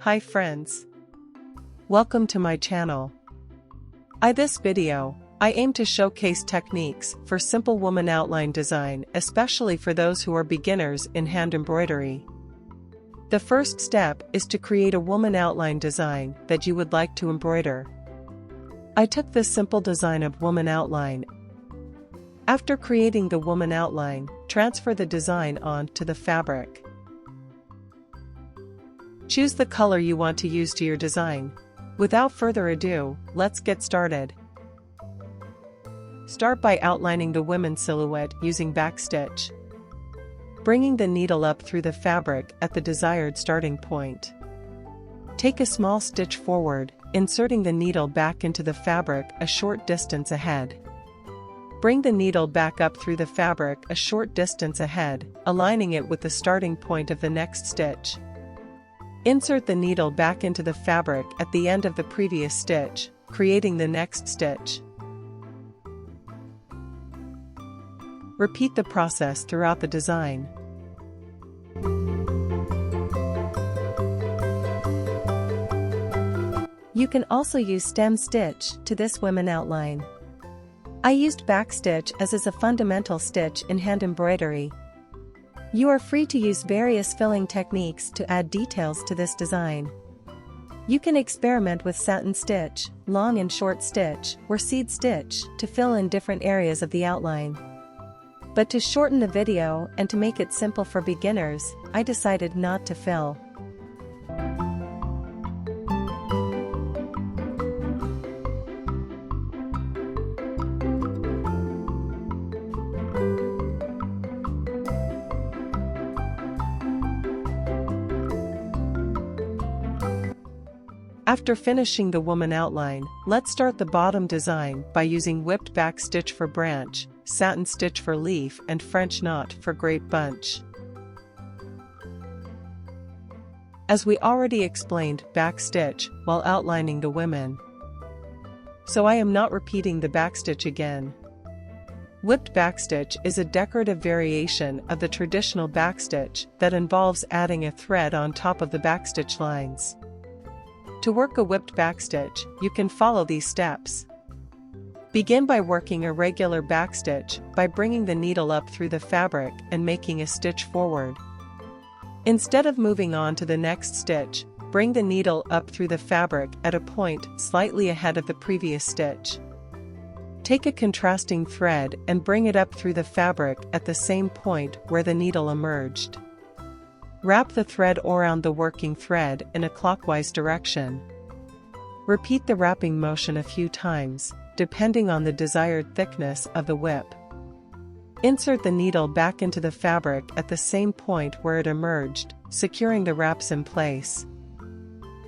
Hi friends. Welcome to my channel. In this video, I aim to showcase techniques for simple woman outline design, especially for those who are beginners in hand embroidery. The first step is to create a woman outline design that you would like to embroider. I took this simple design of woman outline. After creating the woman outline, transfer the design onto the fabric. Choose the color you want to use to your design. Without further ado, let's get started. Start by outlining the women's silhouette using backstitch. Bringing the needle up through the fabric at the desired starting point. Take a small stitch forward, inserting the needle back into the fabric a short distance ahead. Bring the needle back up through the fabric a short distance ahead, aligning it with the starting point of the next stitch. Insert the needle back into the fabric at the end of the previous stitch, creating the next stitch. Repeat the process throughout the design. You can also use stem stitch to this women outline. I used backstitch as is a fundamental stitch in hand embroidery. You are free to use various filling techniques to add details to this design. You can experiment with satin stitch, long and short stitch, or seed stitch to fill in different areas of the outline. But to shorten the video and to make it simple for beginners, I decided not to fill. After finishing the woman outline, let's start the bottom design by using whipped back stitch for branch, satin stitch for leaf, and French knot for grape bunch. As we already explained backstitch while outlining the women, so I am not repeating the backstitch again. Whipped backstitch is a decorative variation of the traditional backstitch that involves adding a thread on top of the backstitch lines. To work a whipped backstitch, you can follow these steps. Begin by working a regular backstitch by bringing the needle up through the fabric and making a stitch forward. Instead of moving on to the next stitch, bring the needle up through the fabric at a point slightly ahead of the previous stitch. Take a contrasting thread and bring it up through the fabric at the same point where the needle emerged. Wrap the thread around the working thread in a clockwise direction. Repeat the wrapping motion a few times, depending on the desired thickness of the whip. Insert the needle back into the fabric at the same point where it emerged, securing the wraps in place.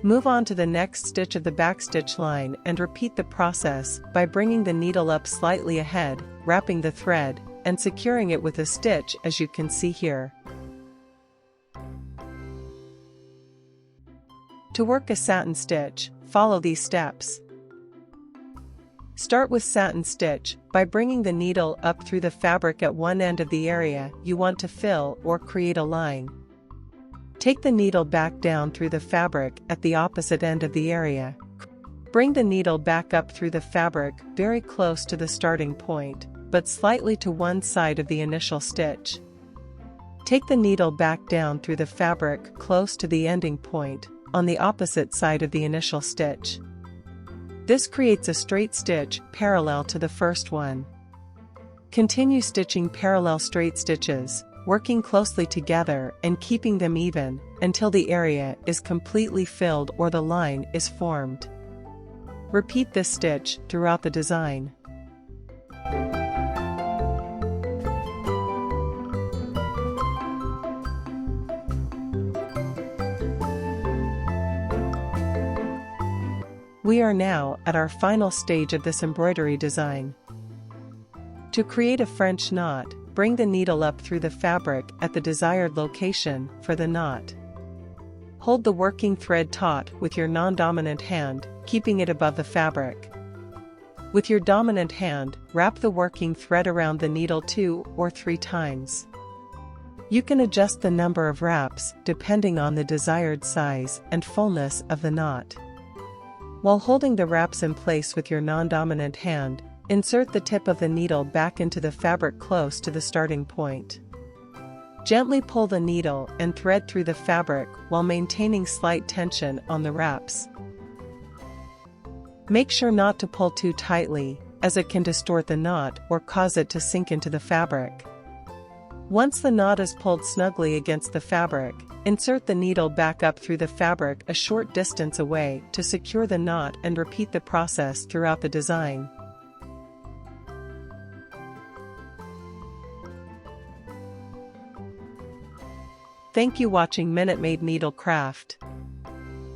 Move on to the next stitch of the backstitch line and repeat the process by bringing the needle up slightly ahead, wrapping the thread, and securing it with a stitch as you can see here. To work a satin stitch, follow these steps. Start with satin stitch by bringing the needle up through the fabric at one end of the area you want to fill or create a line. Take the needle back down through the fabric at the opposite end of the area. Bring the needle back up through the fabric very close to the starting point, but slightly to one side of the initial stitch. Take the needle back down through the fabric close to the ending point, on the opposite side of the initial stitch. This creates a straight stitch parallel to the first one. Continue stitching parallel straight stitches, working closely together and keeping them even, until the area is completely filled or the line is formed. Repeat this stitch throughout the design. We are now at our final stage of this embroidery design. To create a French knot, bring the needle up through the fabric at the desired location for the knot. Hold the working thread taut with your non-dominant hand, keeping it above the fabric. With your dominant hand, wrap the working thread around the needle 2 or 3 times. You can adjust the number of wraps depending on the desired size and fullness of the knot. While holding the wraps in place with your non-dominant hand, insert the tip of the needle back into the fabric close to the starting point. Gently pull the needle and thread through the fabric while maintaining slight tension on the wraps. Make sure not to pull too tightly, as it can distort the knot or cause it to sink into the fabric. Once the knot is pulled snugly against the fabric, insert the needle back up through the fabric a short distance away to secure the knot and repeat the process throughout the design. Thank you for watching Minute Maid Needlecraft.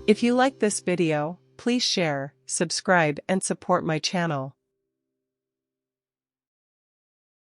If you like this video, please share, subscribe and support my channel.